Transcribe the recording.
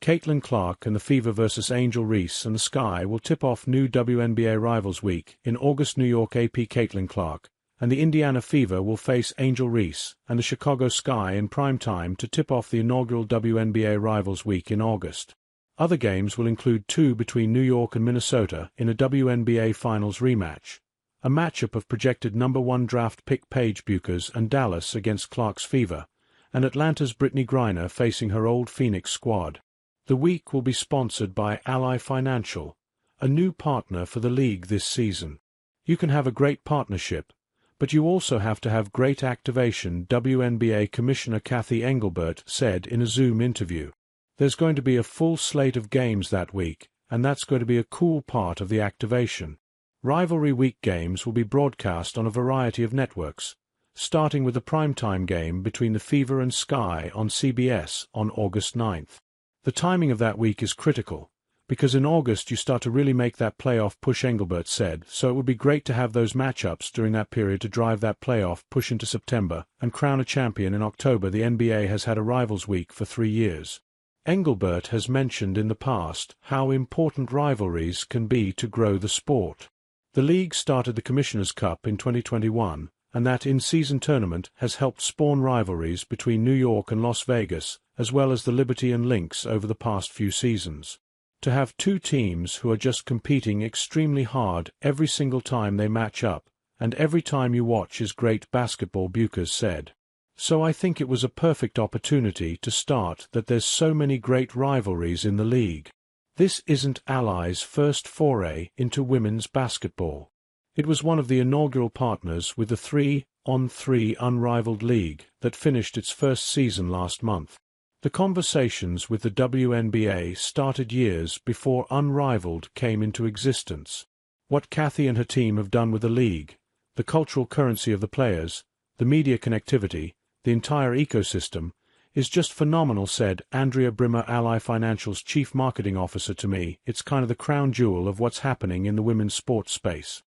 Caitlin Clark and the Fever vs. Angel Reese and the Sky will tip off new WNBA Rivals Week in August. New York AP Caitlin Clark and the Indiana Fever will face Angel Reese and the Chicago Sky in prime time to tip off the inaugural WNBA Rivals Week in August. Other games will include two between New York and Minnesota in a WNBA Finals rematch, a matchup of projected #1 draft pick Paige Bueckers and Dallas against Clark's Fever, and Atlanta's Brittany Griner facing her old Phoenix squad. The week will be sponsored by Ally Financial, a new partner for the league this season. You can have a great partnership, but you also have to have great activation, WNBA Commissioner Cathy Engelbert said in a Zoom interview. There's going to be a full slate of games that week, and that's going to be a cool part of the activation. Rivalry Week games will be broadcast on a variety of networks, starting with the primetime game between the Fever and Sky on CBS on August 9th. The timing of that week is critical, because in August you start to really make that playoff push, Engelbert said, so it would be great to have those matchups during that period to drive that playoff push into September and crown a champion in October. The NBA has had a Rivals Week for 3 years. Engelbert has mentioned in the past how important rivalries can be to grow the sport. The league started the Commissioner's Cup in 2021, and that in-season tournament has helped spawn rivalries between New York and Las Vegas, as well as the Liberty and Lynx over the past few seasons. To have two teams who are just competing extremely hard every single time they match up, and every time you watch is great basketball, Bueckers said. So I think it was a perfect opportunity to start that there's so many great rivalries in the league. This isn't Ally's first foray into women's basketball. It was one of the inaugural partners with the 3-on-3 unrivaled league that finished its first season last month. The conversations with the WNBA started years before Unrivaled came into existence. What Cathy and her team have done with the league, the cultural currency of the players, the media connectivity, the entire ecosystem, is just phenomenal, said Andrea Brimmer, Ally Financial's chief marketing officer. To me, it's kind of the crown jewel of what's happening in the women's sports space.